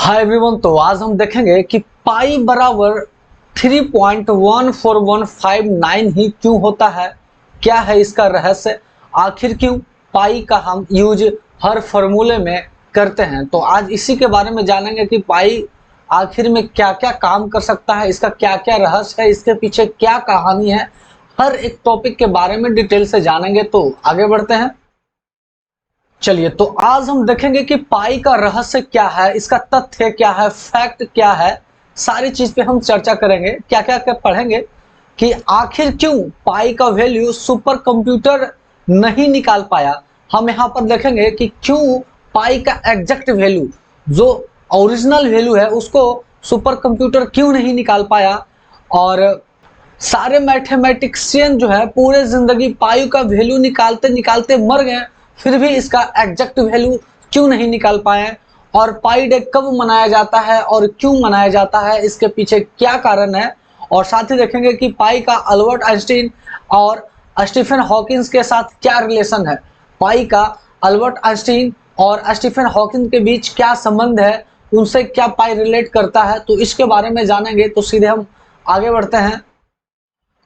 Hi everyone, तो आज हम देखेंगे कि पाई बराबर 3.14159 ही क्यों होता है। क्या है इसका रहस्य, आखिर क्यों पाई का हम यूज हर फॉर्मूले में करते हैं। तो आज इसी के बारे में जानेंगे कि पाई आखिर में क्या क्या काम कर सकता है, इसका क्या क्या रहस्य है, इसके पीछे क्या कहानी है। हर एक टॉपिक के बारे में डिटेल से जानेंगे। तो आगे बढ़ते हैं। चलिए, तो आज हम देखेंगे कि पाई का रहस्य क्या है, इसका तथ्य क्या है, फैक्ट क्या है। सारी चीज पे हम चर्चा करेंगे। क्या क्या क्या पढ़ेंगे कि आखिर क्यों पाई का वैल्यू सुपर कंप्यूटर नहीं निकाल पाया। हम यहाँ पर देखेंगे कि क्यों पाई का एग्जैक्ट वैल्यू, जो ओरिजिनल वैल्यू है, उसको सुपर कंप्यूटर क्यों नहीं निकाल पाया। और सारे मैथमेटिशियन जो है पूरे जिंदगी पाई का वैल्यू निकालते निकालते मर गए, फिर भी इसका एग्जैक्ट वैल्यू क्यों नहीं निकाल पाए। और पाई डे कब मनाया जाता है और क्यों मनाया जाता है, इसके पीछे क्या कारण है। और साथ ही देखेंगे कि पाई का अल्बर्ट आइंस्टीन और स्टीफन हॉकिंस के साथ क्या रिलेशन है। पाई का अल्बर्ट आइंस्टीन और स्टीफन हॉकिंस के बीच क्या संबंध है, उनसे क्या पाई रिलेट करता है। तो इसके बारे में जानेंगे। तो सीधे हम आगे बढ़ते हैं।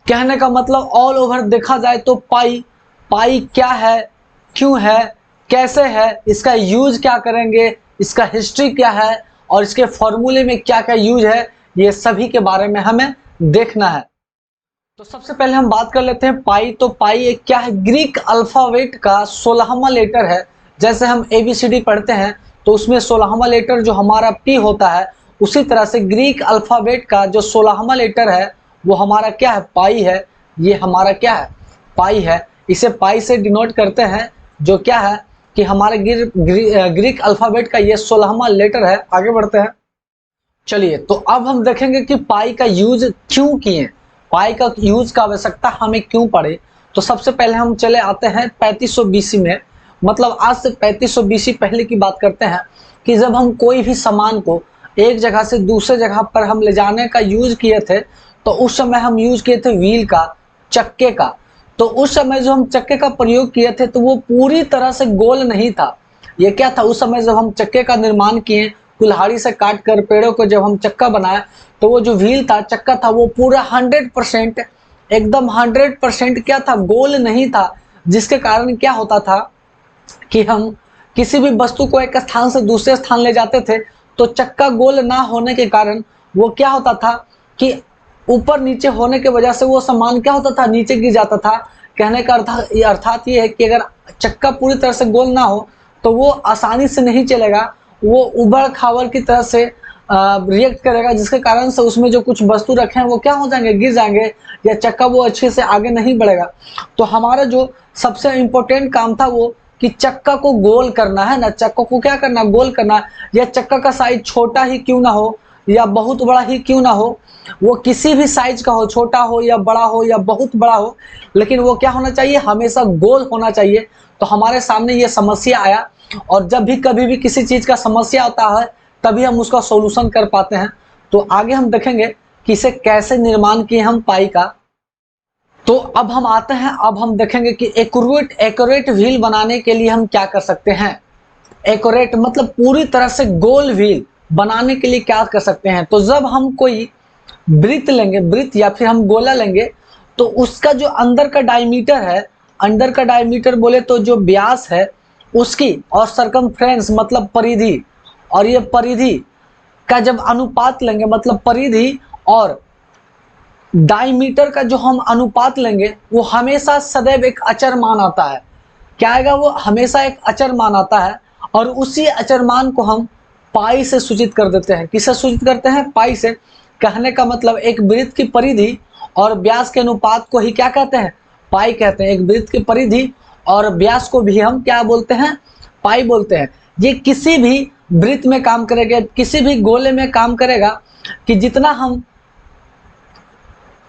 कहने का मतलब ऑल ओवर देखा जाए तो पाई पाई क्या है, क्यों है, कैसे है, इसका यूज क्या करेंगे, इसका हिस्ट्री क्या है और इसके फॉर्मूले में क्या क्या यूज है, ये सभी के बारे में हमें देखना है। तो सबसे पहले हम बात कर लेते हैं पाई। तो पाई एक क्या है, ग्रीक अल्फाबेट का 16वां लेटर है। जैसे हम ABCD पढ़ते हैं तो उसमें 16वां लेटर जो हमारा P होता है, उसी तरह से ग्रीक अल्फाबेट का जो 16वां लेटर है वो हमारा क्या है, पाई है। ये हमारा क्या है, पाई है। इसे पाई से डिनोट करते हैं, जो क्या है कि हमारे ग्रीक अल्फाबेट का ये 16वां लेटर है। आगे बढ़ते हैं। चलिए, तो अब हम देखेंगे कि पाई का यूज क्यों किए, पाई का यूज का आवश्यकता हमें क्यों पड़े। तो सबसे पहले हम चले आते हैं 3500 BC में, मतलब आज से 3500 BC पहले की बात करते हैं कि जब हम कोई भी सामान को एक जगह से दूसरे जगह पर हम ले जाने का यूज किए थे, तो उस समय हम यूज किए थे व्हील का, चक्के का। तो उस समय जो हम चक्के का प्रयोग किए थे तो वो पूरी तरह से गोल नहीं था। ये क्या था, उस समय जब हम चक्के का निर्माण किए, कुल्हाड़ी से काट कर पेड़ों को जब हम चक्का बनाया, तो वो जो व्हील था, चक्का था, वो पूरा 100% एकदम 100% क्या था, गोल नहीं था। जिसके कारण क्या होता था कि हम किसी भी वस्तु को एक स्थान से दूसरे स्थान ले जाते थे, तो चक्का गोल ना होने के कारण वो क्या होता था कि ऊपर नीचे होने की वजह से वो सामान क्या होता था, नीचे गिर जाता था। कहने का अर्थात ये है कि अगर चक्का पूरी तरह से गोल ना हो तो वो आसानी से नहीं चलेगा, वो उबड़ खाबड़ की तरह से रिएक्ट करेगा, जिसके कारण से उसमें जो कुछ वस्तु रखे हैं वो क्या हो जाएंगे, गिर जाएंगे, या चक्का वो अच्छे से आगे नहीं बढ़ेगा। तो हमारा जो सबसे इम्पोर्टेंट काम था वो कि चक्का को गोल करना है ना, चक्का को क्या करना, गोल करना। या चक्का का साइज छोटा ही क्यों ना हो या बहुत बड़ा ही क्यों ना हो, वो किसी भी साइज का हो, छोटा हो या बड़ा हो या बहुत बड़ा हो, लेकिन वो क्या होना चाहिए, हमेशा गोल होना चाहिए। तो हमारे सामने ये समस्या आया, और जब भी कभी भी किसी चीज का समस्या आता है तभी हम उसका सॉल्यूशन कर पाते हैं। तो आगे हम देखेंगे कि इसे कैसे निर्माण किए हम पाई का। तो अब हम आते हैं, अब हम देखेंगे कि एक्यूरेट व्हील बनाने के लिए हम क्या कर सकते हैं। एक्यूरेट मतलब पूरी तरह से गोल व्हील बनाने के लिए क्या कर सकते हैं। तो जब हम कोई वृत्त लेंगे, वृत्त या फिर हम गोला लेंगे, तो उसका जो अंदर का डायमीटर है, अंदर का डायमीटर बोले तो जो व्यास है उसकी, और सरकमफ्रेंस मतलब परिधि, और ये परिधि का जब अनुपात लेंगे, मतलब परिधि और डायमीटर का जो हम अनुपात लेंगे, वो हमेशा सदैव एक अचर मान आता है। क्या आएगा, वो हमेशा एक अचर मान आता है, और उसी अचर मान को हम पाई से सूचित कर देते हैं। किससे सूचित करते हैं, पाई से। कहने का मतलब एक वृत्त की परिधि और व्यास के अनुपात को ही क्या कहते हैं, पाई कहते हैं। एक वृत्त की परिधि और व्यास को भी हम क्या बोलते हैं, पाई बोलते हैं। ये किसी भी वृत्त में काम करेगा, किसी भी गोले में काम करेगा, कि जितना हम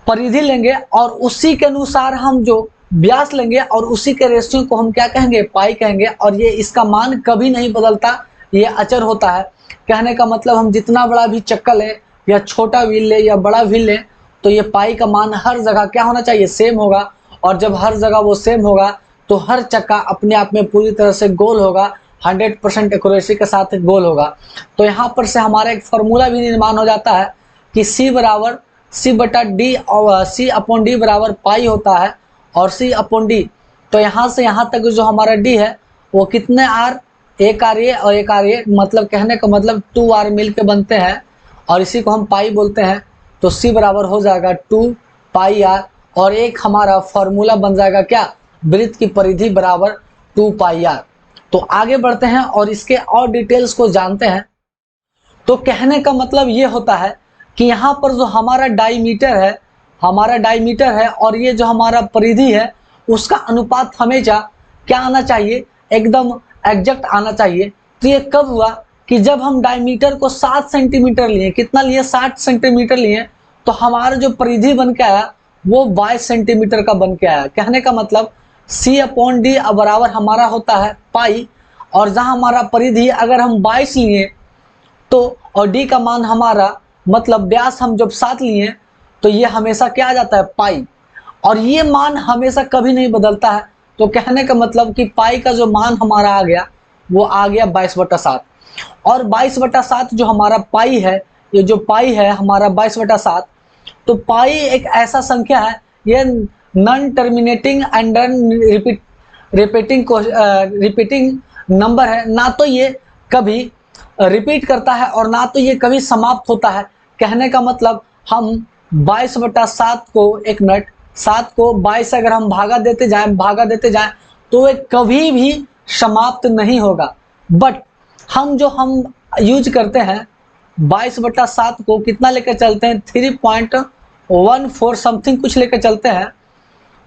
परिधि लेंगे और उसी के अनुसार हम जो व्यास लेंगे और उसी के रेशियो को हम क्या कहेंगे, पाई कहेंगे। और ये इसका मान कभी नहीं बदलता, ये अचर होता है। कहने का मतलब हम जितना बड़ा भी चक्का लें या छोटा व्हील ले या बड़ा व्हील ले, तो ये पाई का मान हर जगह क्या होना चाहिए, सेम होगा। और जब हर जगह वो सेम होगा तो हर चक्का अपने आप में पूरी तरह से गोल होगा, 100% एक्यूरेसी के साथ गोल होगा। तो यहाँ पर से हमारा एक फॉर्मूला भी निर्माण हो जाता है कि C/D और C/D बराबर पाई होता है, और C/D, तो यहाँ से यहाँ तक जो हमारा D है वो कितने R, एक R ये और एक R ये, मतलब कहने का मतलब 2R मिल के बनते हैं, और इसी को हम पाई बोलते हैं। तो C बराबर हो जाएगा 2πr, और एक हमारा फॉर्मूला बन जाएगा क्या, वृत्त की परिधि बराबर 2πr। तो आगे बढ़ते हैं और इसके और डिटेल्स को जानते हैं। तो कहने का मतलब ये होता है कि यहाँ पर जो हमारा डायमीटर है और ये जो हमारा परिधि है, उसका अनुपात हमेशा क्या आना चाहिए, एकदम एग्जैक्ट आना चाहिए। तो ये कब हुआ कि जब हम डायमीटर को 7 सेंटीमीटर लिए, कितना लिए, 60 सेंटीमीटर लिए, तो हमारा जो परिधि बन के आया वो 22 सेंटीमीटर का बन के आया। कहने का मतलब C/D बराबर हमारा होता है पाई, और जहां हमारा परिधि अगर हम 22 लिए तो, और D का मान हमारा मतलब व्यास हम जब 7 लिए, तो ये हमेशा क्या आ जाता है, पाई, और ये मान हमेशा कभी नहीं बदलता है। तो कहने का मतलब कि पाई का जो मान हमारा आ गया वो आ गया 22/7, और 22/7 जो हमारा पाई है, ये जो पाई है हमारा 22/7, तो पाई एक ऐसा संख्या है, ये non terminating and repeating number है, ना तो ये कभी रिपीट करता है और ना तो ये कभी समाप्त होता है। कहने का मतलब हम 22/7 को, एक मिनट, 7 को 22 से अगर हम भागा देते जाएं तो ये कभी भी समाप्त नहीं होगा। बट हम यूज करते हैं 22/7 को कितना लेकर चलते हैं, 3.14 समथिंग कुछ लेकर चलते हैं,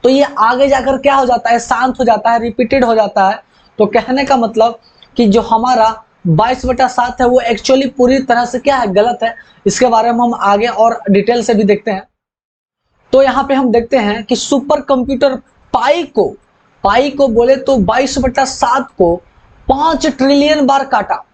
तो ये आगे जाकर क्या हो जाता है, शांत हो जाता है, रिपीटेड हो जाता है। तो कहने का मतलब कि जो हमारा 22/7 है वो एक्चुअली पूरी तरह से क्या है, गलत है। इसके बारे में हम आगे और डिटेल से भी देखते हैं। तो यहाँ पे हम देखते हैं कि सुपर कंप्यूटर पाई को बोले तो 22/7 को 5 ट्रिलियन बार काटा,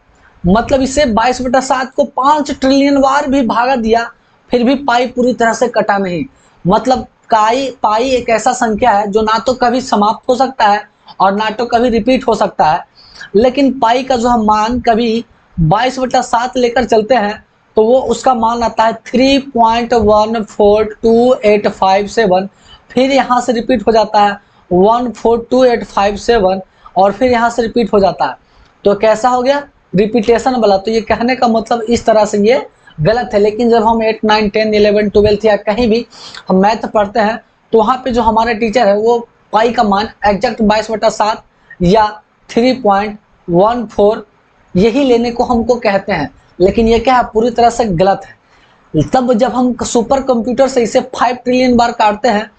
मतलब इसे 22/7 को 5 ट्रिलियन बार भी भागा दिया, फिर भी पाई पूरी तरह से कटा नहीं। मतलब पाई एक ऐसा संख्या है जो ना तो कभी समाप्त हो सकता है और ना तो कभी रिपीट हो सकता है। लेकिन पाई का जो हम मान कभी 22/7 लेकर चलते हैं तो वो उसका मान आता है 3.142857, फिर यहाँ से रिपीट हो जाता है 142857, और फिर यहाँ से रिपीट हो जाता है। तो कैसा हो गया, रिपीटेशन वाला। तो ये कहने का मतलब इस तरह से ये गलत है। लेकिन जब हम 8, 9, 10, 11, 12 या कहीं भी हम मैथ पढ़ते हैं तो वहाँ पे जो हमारे टीचर है वो पाई का मान एग्जैक्ट 22/7 या 3.14 यही लेने को हमको कहते हैं। लेकिन ये क्या है, पूरी तरह से गलत है। तब जब हम सुपर कंप्यूटर से इसे 5 ट्रिलियन बार काटते हैं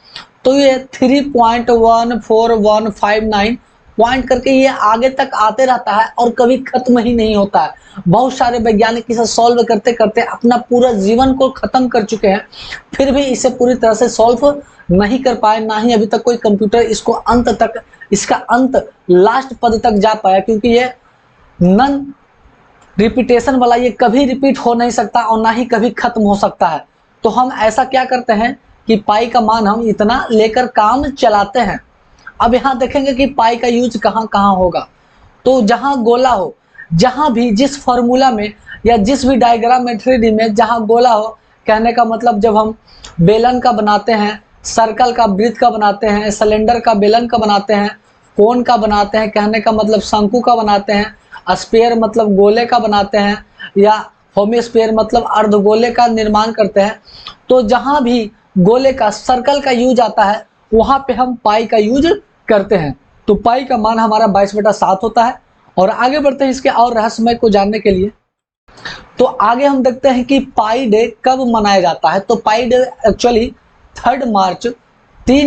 तो ये 3.14159 पॉइंट करके ये आगे तक आते रहता है और कभी खत्म ही नहीं होता है। बहुत सारे वैज्ञानिक इसे सॉल्व करते करते अपना पूरा जीवन को खत्म कर चुके हैं, फिर भी इसे पूरी तरह से सॉल्व नहीं कर पाए, ना ही अभी तक कोई कंप्यूटर इसको अंत तक, इसका अंत लास्ट पद तक जा पाया, क्योंकि ये नन रिपीटेशन वाला, ये कभी रिपीट हो नहीं सकता और ना ही कभी खत्म हो सकता है। तो हम ऐसा क्या करते हैं कि पाई का मान हम इतना लेकर काम चलाते हैं। अब यहाँ देखेंगे कि पाई का यूज कहाँ कहाँ होगा। तो जहाँ गोला हो, जहाँ भी जिस फॉर्मूला में या जिस भी डायग्राम में 3D में जहाँ गोला हो, कहने का मतलब जब हम बेलन का बनाते हैं, सर्कल का वृत्त का बनाते हैं, सिलेंडर का बेलन का बनाते हैं, कोन का बनाते हैं, कहने का मतलब शंकु का बनाते हैं, स्फीयर मतलब गोले का बनाते हैं, या होमिस्फीयर मतलब अर्धगोले का निर्माण करते हैं। तो जहाँ भी गोले का, सर्कल का यूज आता है वहाँ पे हम पाई का यूज करते हैं। तो पाई का मान हमारा 22/7 होता है। और आगे बढ़ते हैं इसके और रहस्यमय को जानने के लिए। तो आगे हम देखते हैं कि पाई डे कब मनाया जाता है। तो पाई डे एक्चुअली 3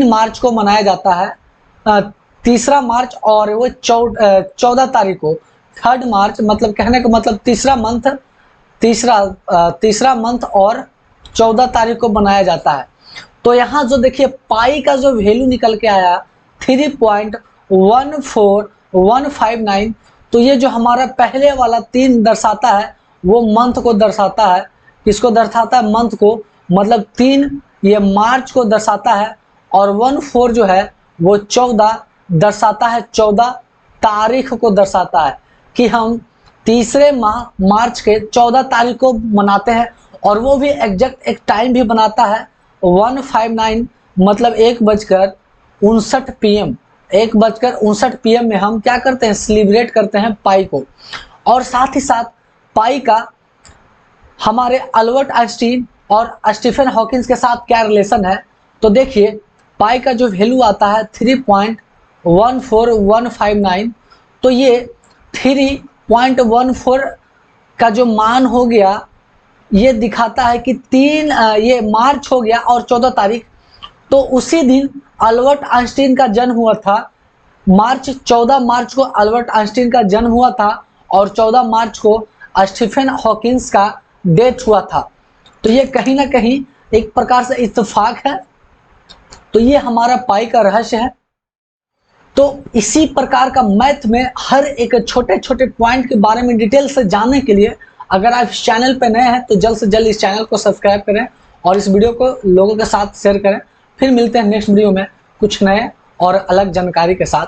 मार्च को मनाया जाता है, 3 मार्च और वो 14 तारीख को। 3 मार्च मतलब कहने का मतलब तीसरा मंथ और 14 तारीख को मनाया जाता है। तो यहाँ जो देखिए पाई का जो वैल्यू निकल के आया 3.14159, तो ये जो हमारा पहले वाला 3 दर्शाता है वो मंथ को दर्शाता है। किसको दर्शाता है, मंथ को, मतलब 3 ये मार्च को दर्शाता है, और 14 जो है वो 14 दर्शाता है, 14 तारीख को दर्शाता है। कि हम तीसरे माह मार्च के 14 तारीख को मनाते हैं, और वो भी एग्जैक्ट एक टाइम भी बनाता है 1:59 मतलब 1:59 PM। 1:59 PM में हम क्या करते हैं, सेलिब्रेट करते हैं पाई को। और साथ ही साथ पाई का हमारे अल्बर्ट आइंस्टीन और स्टीफन हॉकिंस के साथ क्या रिलेशन है, तो देखिए पाई का जो वैल्यू आता है 3.14159, तो ये 3.14 का जो मान हो गया ये दिखाता है कि ये मार्च हो गया और 14 तारीख, तो उसी दिन अल्बर्ट आइंस्टीन का जन्म हुआ था। 14 मार्च को अल्बर्ट आइंस्टीन का जन्म हुआ था और 14 मार्च को स्टीफन हॉकिंस का डेथ हुआ था। तो ये कहीं ना कहीं एक प्रकार से इत्तेफाक है। तो ये हमारा पाई का रहस्य है। तो इसी प्रकार का मैथ में हर एक छोटे छोटे पॉइंट के बारे में डिटेल से जानने के लिए अगर आप इस चैनल पर नए हैं तो जल्द से जल्द इस चैनल को सब्सक्राइब करें और इस वीडियो को लोगों के साथ शेयर करें। फिर मिलते हैं नेक्स्ट वीडियो में कुछ नए और अलग जानकारी के साथ।